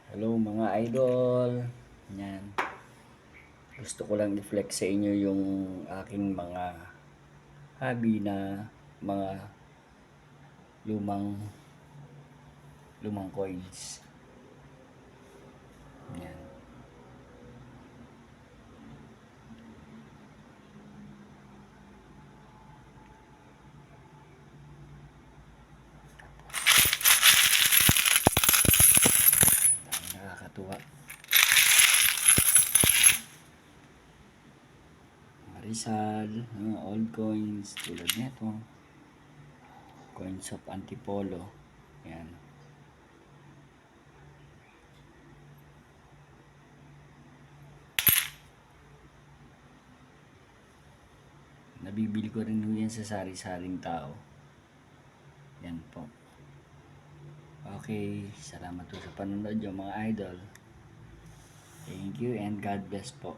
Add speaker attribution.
Speaker 1: Hello mga idol. Yan. Gusto ko lang i-flex sa inyo yung aking mga hobby na mga lumang lumang coins. Yan. Nakakatuwa. Rizal, mga old coins tulad nito. Coins of Antipolo. Yan. Nabibili ko rin yan sa sari-saring tao. Yan po. Okay, salamat po sa panonood yung mga idol. Thank you and God bless po.